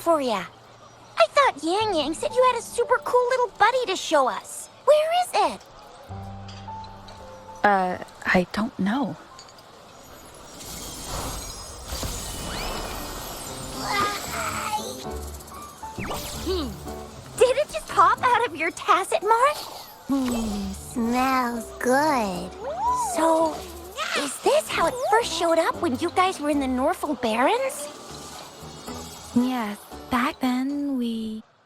for ya. I thought Yang Yang said you had a super cool little buddy to show us. Where is it? I don't know. Did it just pop out of your tacit mark? Smells good. So, is this how it first showed up when you guys were in the Norfolk Barrens? Yes, back then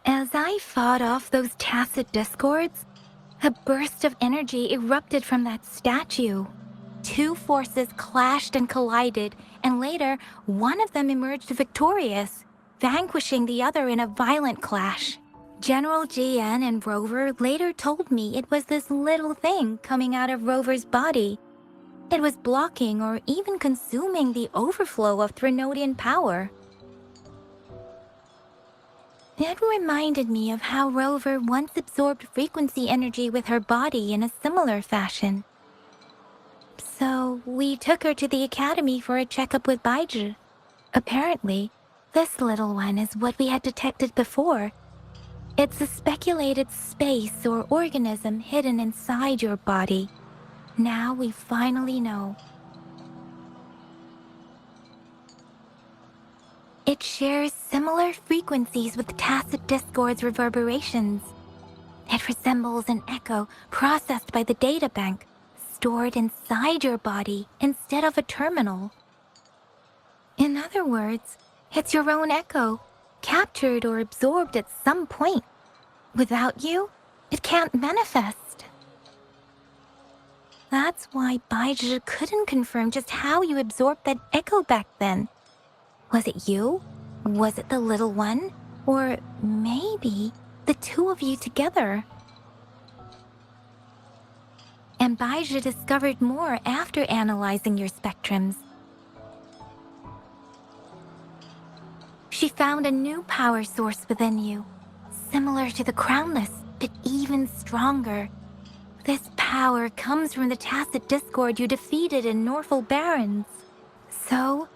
as I fought off those tacit discords, a burst of energy erupted from that statue. Two forces clashed and collided, and later, one of them emerged victorious, vanquishing the other in a violent clash. General GN and Rover later told me it was this little thing coming out of Rover's body. It was blocking or even consuming the overflow of Threnodian power. It reminded me of how Rover once absorbed frequency energy with her body in a similar fashion. So we took her to the academy for a checkup with Baizhi. Apparently, this little one is what we had detected before. It's a speculated space or organism hidden inside your body. Now we finally know. It shares similar frequencies with tacit discord's reverberations. It resembles an echo processed by the data bank, stored inside your body instead of a terminal. In other words, it's your own echo, captured or absorbed at some point. Without you, it can't manifest. That's why Baizhi couldn't confirm just how you absorbed that echo back then. Was it you? Was it the little one? Or maybe the two of you together? And Baizhi discovered more after analyzing your spectrums. She found a new power source within you, similar to the Crownless, but even stronger. This power comes from the tacit discord you defeated in Norfolk Barrens. So,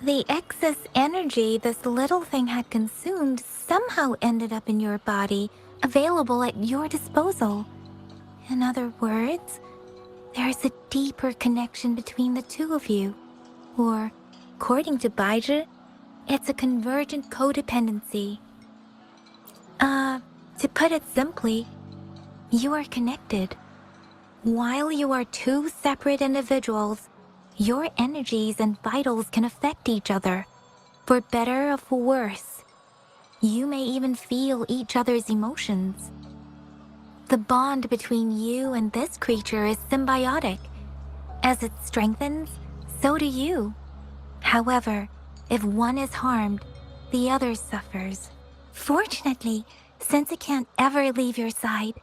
the excess energy this little thing had consumed somehow ended up in your body, available at your disposal. In other words, there's a deeper connection between the two of you. Or, according to Baizhi, it's a convergent codependency. To put it simply, you are connected. While you are two separate individuals, your energies and vitals can affect each other, for better or for worse. You may even feel each other's emotions. The bond between you and this creature is symbiotic. As it strengthens, so do you. However, if one is harmed, the other suffers. Fortunately, since it can't ever leave your side,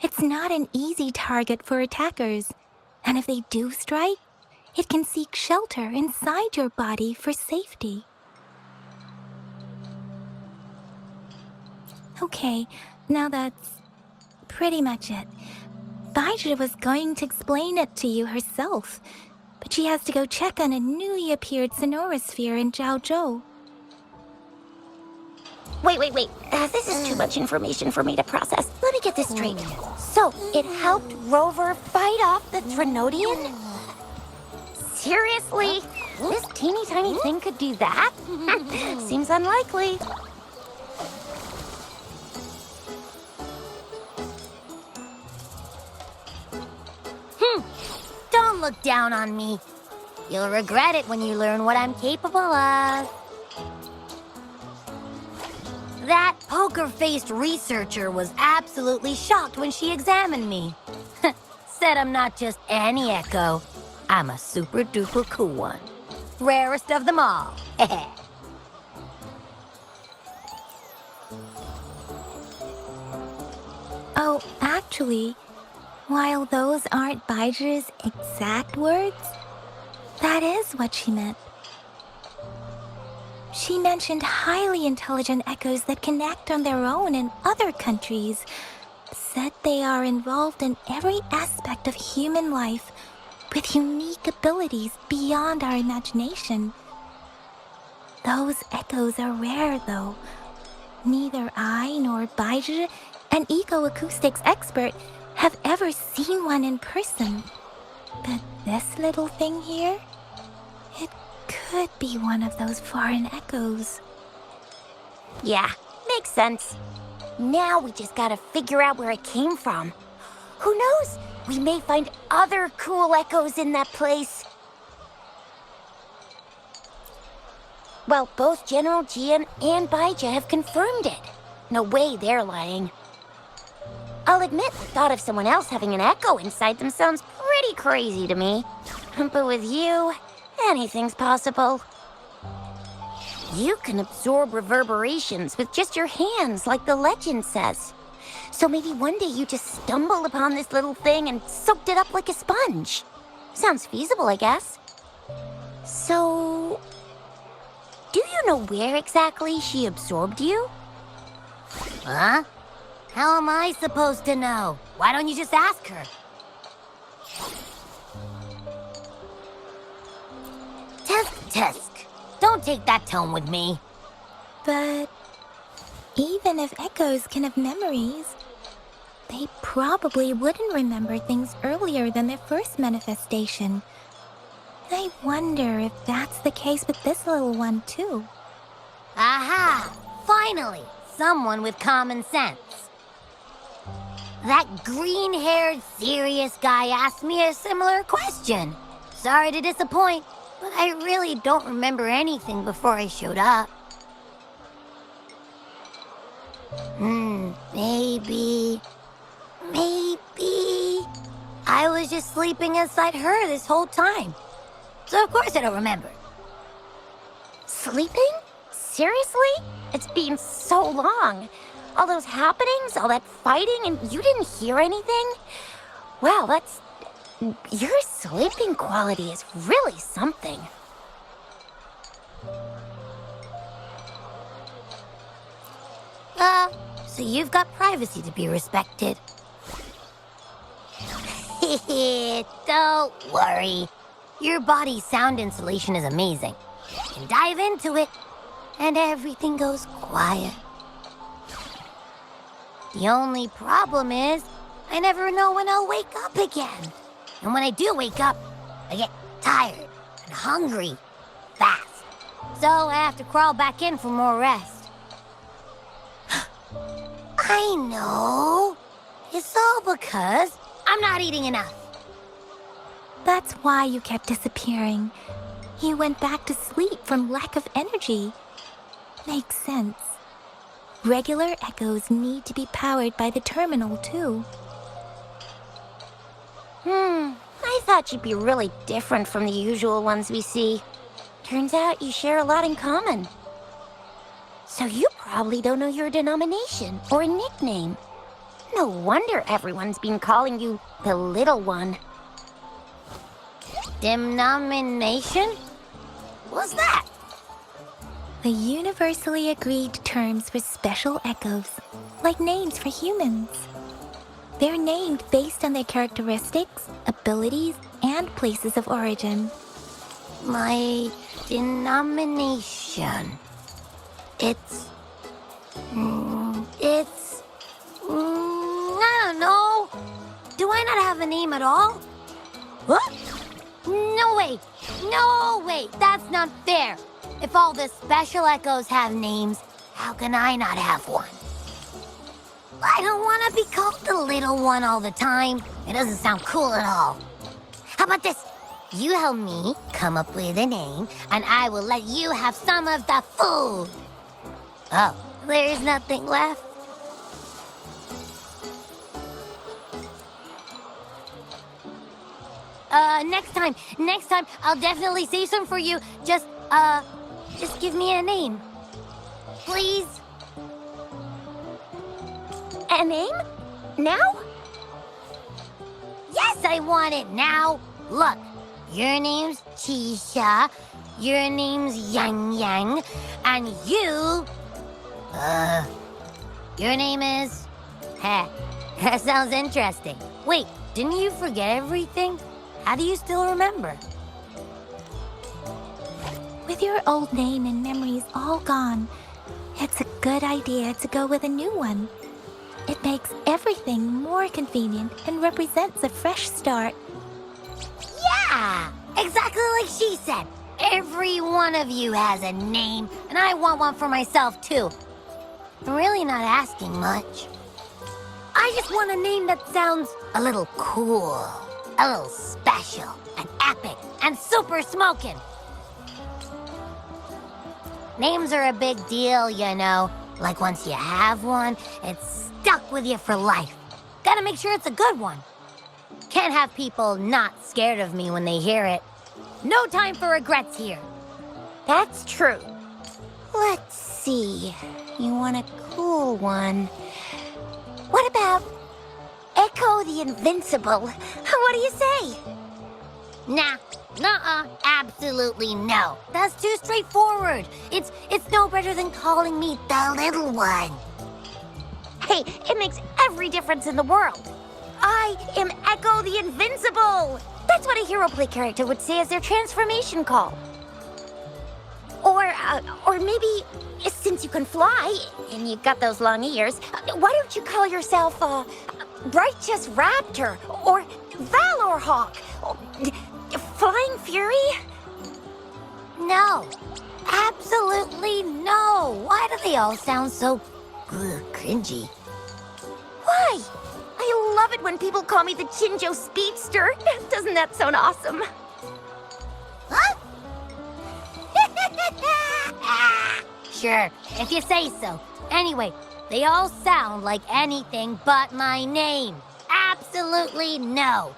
it's not an easy target for attackers. And if they do strike, it can seek shelter inside your body for safety. Okay, now that's pretty much it. Baizhi was going to explain it to you herself, but she has to go check on a newly appeared sonorosphere in Zhaozhou. Wait. This is too much information for me to process. Let me get this straight. So, it helped Rover fight off the Threnodian? Seriously? This teeny tiny thing could do that? Seems unlikely. Don't look down on me. You'll regret it when you learn what I'm capable of. That poker-faced researcher was absolutely shocked when she examined me. Said I'm not just any echo. I'm a super-duper cool one. Rarest of them all. Oh, actually, while those aren't Baizhi's exact words, that is what she meant. She mentioned highly intelligent echoes that can act on their own in other countries. Said they are involved in every aspect of human life with unique abilities beyond our imagination. Those echoes are rare, though, Neither I nor Baizhi, an ecoacoustics expert, have ever seen one in person. But this little thing here, it could be one of those foreign echoes. Yeah, makes sense. Now we just gotta figure out where it came from. Who knows? We may find other cool echoes in that place. Well, both General Jian and Baija have confirmed it. No way they're lying. I'll admit the thought of someone else having an echo inside them sounds pretty crazy to me. But with you, anything's possible. You can absorb reverberations with just your hands, like the legend says. So maybe one day you just stumbled upon this little thing and soaked it up like a sponge. Sounds feasible, I guess. So, do you know where exactly she absorbed you? Huh? How am I supposed to know? Why don't you just ask her? Tisk. Don't take that tone with me. But even if echoes can have memories, they probably wouldn't remember things earlier than their first manifestation. I wonder if that's the case with this little one, too. Aha! Finally, someone with common sense. That green-haired, serious guy asked me a similar question. Sorry to disappoint, but I really don't remember anything before I showed up. Maybe... I was just sleeping inside her this whole time. So of course I don't remember. Sleeping? Seriously? It's been so long. All those happenings, all that fighting, and you didn't hear anything? Wow, that's... Your sleeping quality is really something. So you've got privacy to be respected. Don't worry. Your body's sound insulation is amazing. You can dive into it, and everything goes quiet. The only problem is, I never know when I'll wake up again. And when I do wake up, I get tired and hungry fast. So I have to crawl back in for more rest. I know. It's all because I'm not eating enough. That's why you kept disappearing. You went back to sleep from lack of energy. Makes sense. Regular echoes need to be powered by the terminal, too. I thought you'd be really different from the usual ones we see. Turns out you share a lot in common. So you probably don't know your denomination or a nickname. No wonder everyone's been calling you the Little One. Denomination? What's that? The universally agreed terms for special echoes, like names for humans. They're named based on their characteristics, abilities, and places of origin. My denomination. It's... I don't know. Do I not have a name at all? What? No way, that's not fair. If all the special echoes have names, how can I not have one? I don't want to be called the Little One all the time. It doesn't sound cool at all. How about this? You help me come up with a name, and I will let you have some of the food. Oh, there's nothing left. Next time, I'll definitely say some for you. Just give me a name. Please? A name? Now? Yes, I want it now. Look, your name's Chisha, your name's Yang Yang, and your name is... Heh, that sounds interesting. Wait, didn't you forget everything? How do you still remember? With your old name and memories all gone, It's a good idea to go with a new one. It makes everything more convenient and represents a fresh start. Yeah, exactly like she said. Every one of you has a name, and I want one for myself, too. I'm really not asking much. I just want a name that sounds a little cool, a little special, and epic, and super smoking. Names are a big deal, you know. Like once you have one, it's stuck with you for life. Gotta make sure it's a good one. Can't have people not scared of me when they hear it. No time for regrets here. That's true. Let's see. You want a cool one. What about Echo the Invincible? What do you say? Nah, nuh-uh, absolutely no. That's too straightforward. It's no better than calling me the little one. Hey, it makes every difference in the world. I am Echo the Invincible! That's what a hero play character would say as their transformation call. Or maybe, since you can fly, and you got those long ears, why don't you call yourself, Righteous Raptor, or Valor Hawk, or Flying Fury? No, absolutely no. Why do they all sound so cringy? Why? I love it when people call me the Chinjo Speedster. Doesn't that sound awesome? Huh? Sure, if you say so. Anyway, they all sound like anything but my name. Absolutely no.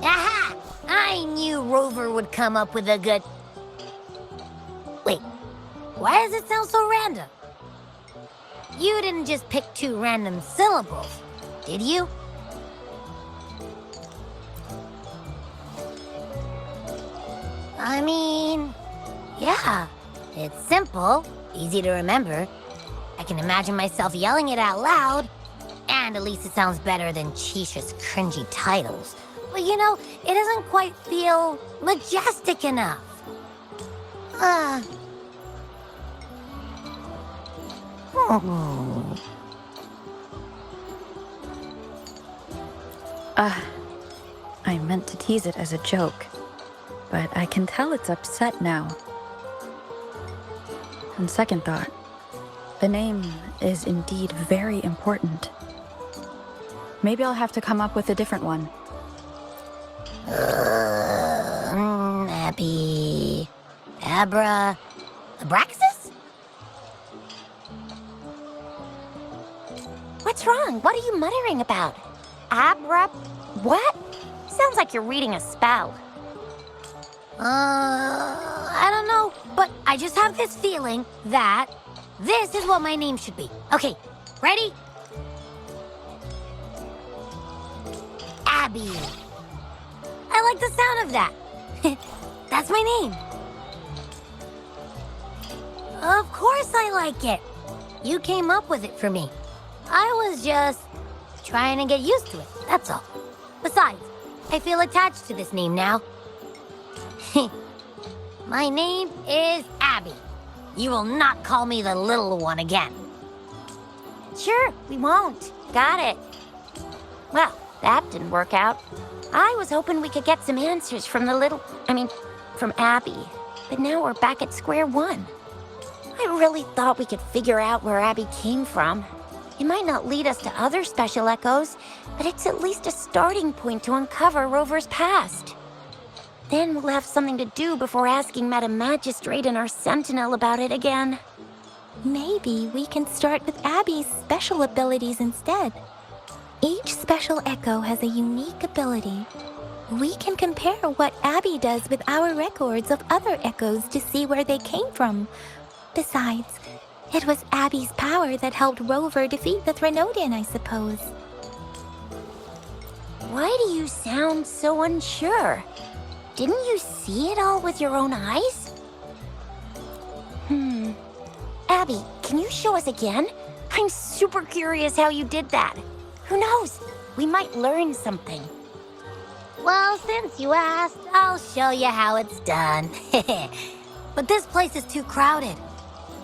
Aha! I knew Rover would come up with a good... Wait, why does it sound so random? You didn't just pick two random syllables, did you? I mean, yeah, it's simple, easy to remember. I can imagine myself yelling it out loud, and at least it sounds better than Chisha's cringy titles. But you know, it doesn't quite feel majestic enough. I meant to tease it as a joke, but I can tell it's upset now. On second thought, the name is indeed very important. Maybe I'll have to come up with a different one. Abby... Abra... Abraxas? What's wrong? What are you muttering about? Abra... what? Sounds like you're reading a spell. I don't know, but I just have this feeling that this is what my name should be. Okay, ready? Abby. I like the sound of that. That's my name. Of course I like it. You came up with it for me. I was just trying to get used to it, that's all. Besides, I feel attached to this name now. My name is Abby. You will not call me the little one again. Sure, we won't. Got it. Well, that didn't work out. I was hoping we could get some answers from from Abby. But now we're back at square one. I really thought we could figure out where Abby came from. It might not lead us to other special echoes, but it's at least a starting point to uncover Rover's past. Then we'll have something to do before asking Madam Magistrate and our Sentinel about it again. Maybe we can start with Abby's special abilities instead. Each special echo has a unique ability. We can compare what Abby does with our records of other echoes to see where they came from. Besides, it was Abby's power that helped Rover defeat the Threnodin, I suppose. Why do you sound so unsure? Didn't you see it all with your own eyes? Abby, can you show us again? I'm super curious how you did that. Who knows? We might learn something. Well, since you asked, I'll show you how it's done. But this place is too crowded.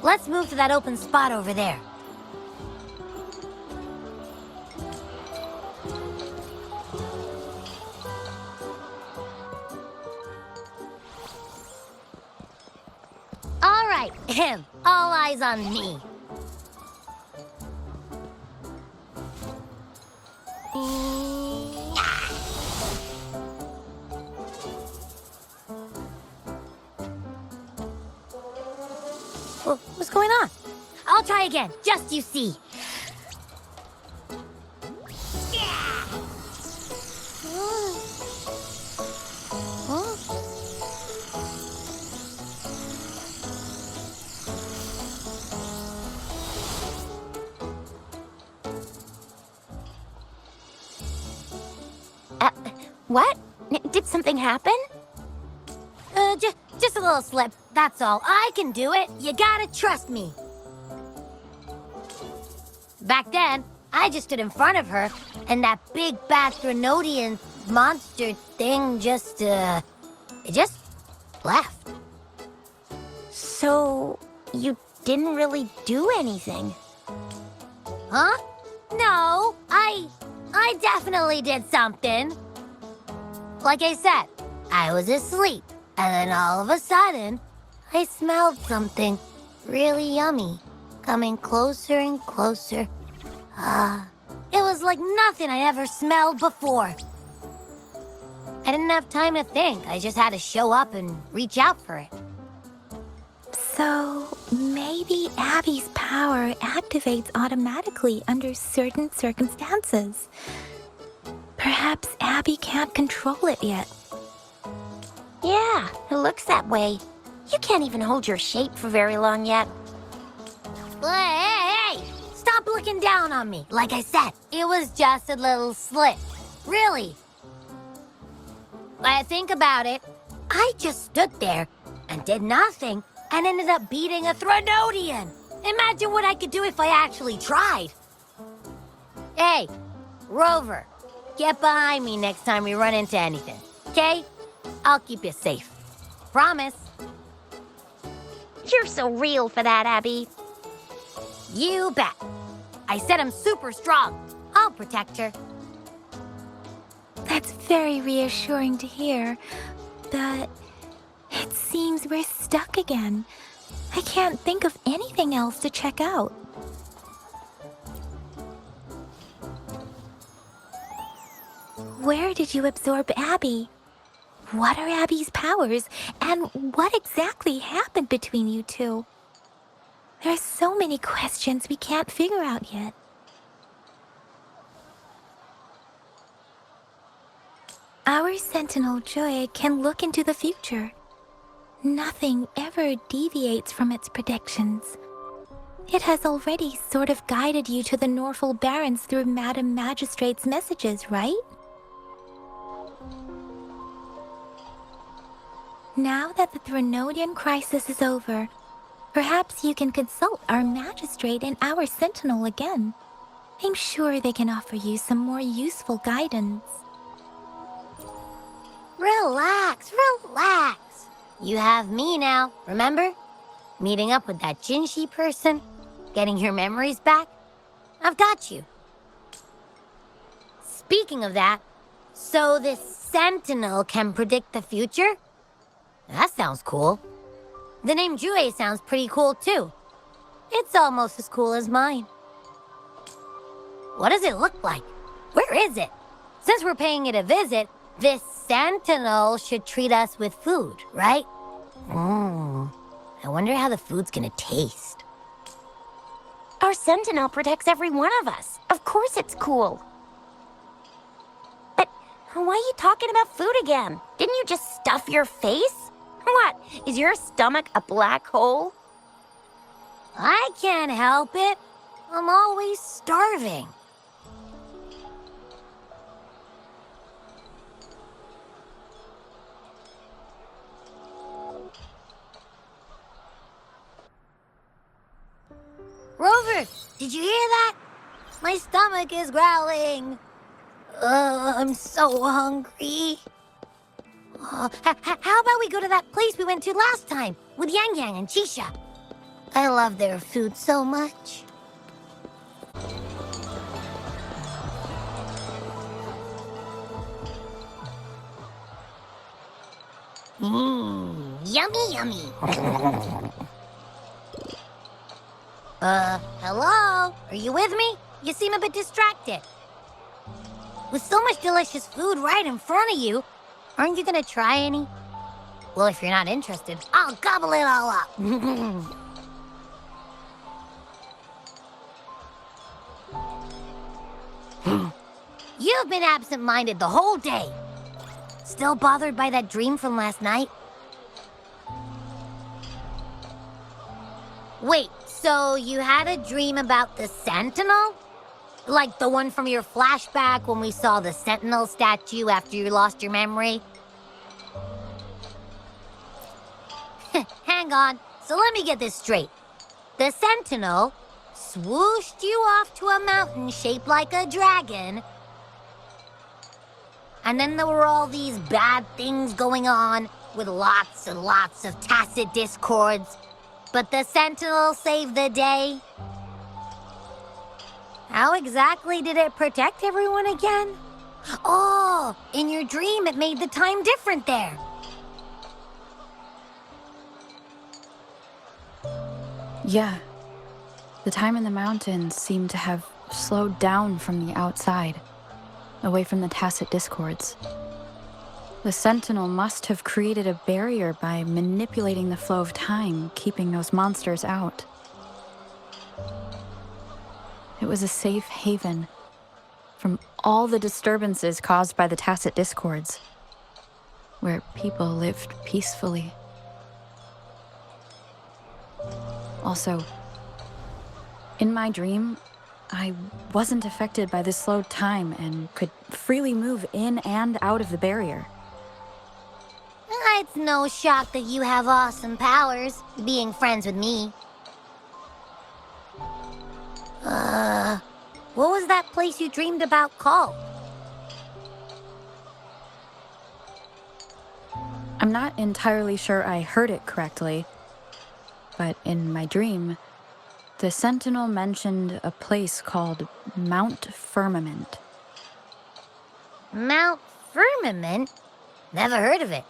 Let's move to that open spot over there. All right, all eyes on me. What's going on? I'll try again, just you see. What? Did something happen? Just a little slip, that's all. I can do it. You gotta trust me. Back then, I just stood in front of her, and that big bad Threnodian monster thing just, it just left. So, you didn't really do anything? Huh? No, I definitely did something. Like I said, I was asleep, and then all of a sudden, I smelled something really yummy, coming closer and closer. It was like nothing I ever smelled before. I didn't have time to think. I just had to show up and reach out for it. So, maybe Abby's power activates automatically under certain circumstances. Perhaps Abby can't control it yet. Yeah, it looks that way. You can't even hold your shape for very long yet. Hey! Stop looking down on me. Like I said, it was just a little slip. Really. I think about it. I just stood there and did nothing and ended up beating a Threnodian. Imagine what I could do if I actually tried. Hey, Rover, get behind me next time we run into anything, okay? I'll keep you safe. Promise. You're so real for that, Abby. You bet. I said I'm super strong. I'll protect her. That's very reassuring to hear, but it seems we're stuck again. I can't think of anything else to check out. Where did you absorb Abby? What are Abby's powers, and what exactly happened between you two? There are so many questions we can't figure out yet. Our Sentinel Joy can look into the future. Nothing ever deviates from its predictions. It has already sort of guided you to the Norfolk Barrens through Madam Magistrate's messages, right? Now that the Threnodian crisis is over, perhaps you can consult our Magistrate and our Sentinel again. I'm sure they can offer you some more useful guidance. Relax, relax. You have me now, remember? Meeting up with that Jinshi person, getting your memories back. I've got you. Speaking of that, so this Sentinel can predict the future? That sounds cool. The name Jue sounds pretty cool too. It's almost as cool as mine. What does it look like? Where is it? Since we're paying it a visit, this Sentinel should treat us with food, right? I wonder how the food's gonna taste. Our Sentinel protects every one of us. Of course it's cool. But why are you talking about food again? Didn't you just stuff your face? What? Is your stomach a black hole? I can't help it. I'm always starving. Rover, did you hear that? My stomach is growling. I'm so hungry. How about we go to that place we went to last time with Yang Yang and Chisha? I love their food so much. Yummy, yummy. Hello? Are you with me? You seem a bit distracted. With so much delicious food right in front of you, aren't you gonna try any? Well, if you're not interested, I'll gobble it all up. You've been absent-minded the whole day. Still bothered by that dream from last night? Wait, so you had a dream about the Sentinel? Like the one from your flashback when we saw the Sentinel statue after you lost your memory? Hang on, so let me get this straight. The Sentinel swooshed you off to a mountain shaped like a dragon, and then there were all these bad things going on with lots and lots of tacit discords, but the Sentinel saved the day? How exactly did it protect everyone again? Oh, in your dream it made the time different there. Yeah. The time in the mountains seemed to have slowed down from the outside, away from the tacit discords. The Sentinel must have created a barrier by manipulating the flow of time, keeping those monsters out. It was a safe haven from all the disturbances caused by the tacit discords, where people lived peacefully. Also, in my dream, I wasn't affected by the slowed time and could freely move in and out of the barrier. It's no shock that you have awesome powers, being friends with me. What was that place you dreamed about called? I'm not entirely sure I heard it correctly, but in my dream, the Sentinel mentioned a place called Mount Firmament. Mount Firmament? Never heard of it.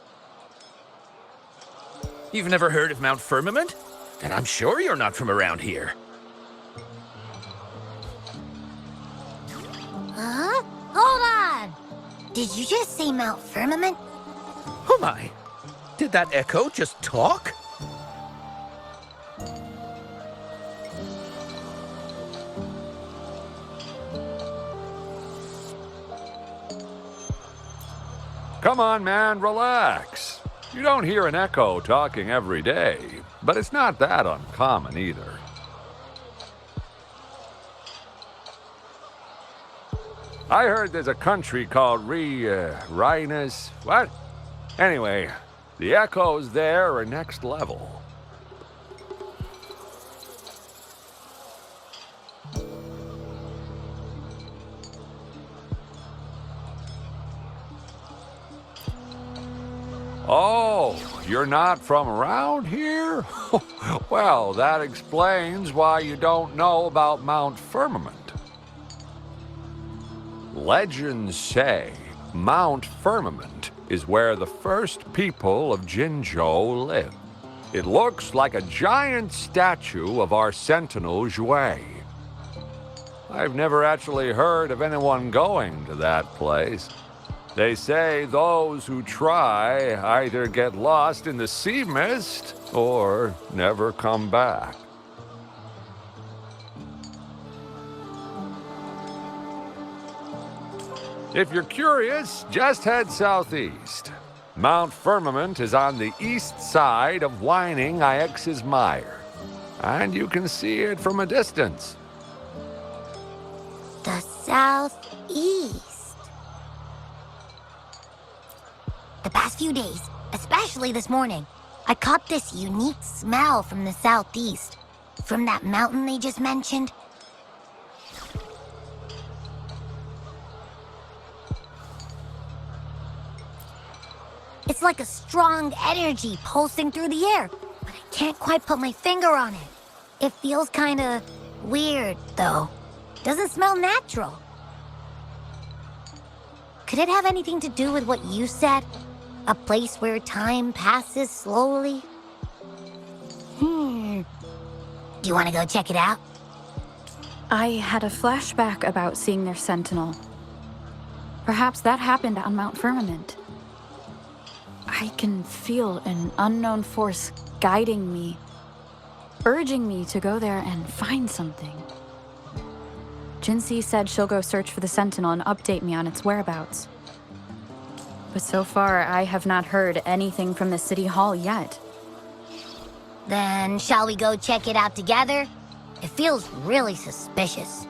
You've never heard of Mount Firmament? Then I'm sure you're not from around here. Huh? Hold on! Did you just say Mount Firmament? Oh my! Did that echo just talk? Come on, man, relax. You don't hear an echo talking every day, but it's not that uncommon either. I heard there's a country called Rhinus. What? Anyway, the echoes there are next level. Oh, you're not from around here? Well, that explains why you don't know about Mount Firmament. Legends say Mount Firmament is where the first people of Jinzhou lived. It looks like a giant statue of our Sentinel Zhui. I've never actually heard of anyone going to that place. They say those who try either get lost in the sea mist or never come back. If you're curious, just head southeast. Mount Firmament is on the east side of Wuthering Ix's Mire, and you can see it from a distance. The southeast. The past few days, especially this morning, I caught this unique smell from the southeast. From that mountain they just mentioned. It It's like a strong energy pulsing through the air, but I can't quite put my finger on it. It feels kinda weird, though. Doesn't smell natural. Could it have anything to do with what you said? A place where time passes slowly? Do you want to go check it out? I had a flashback about seeing their sentinel. Perhaps that happened on Mount Firmament. I can feel an unknown force guiding me, urging me to go there and find something. Jinsei said she'll go search for the sentinel and update me on its whereabouts. But so far, I have not heard anything from the city hall yet. Then shall we go check it out together? It feels really suspicious.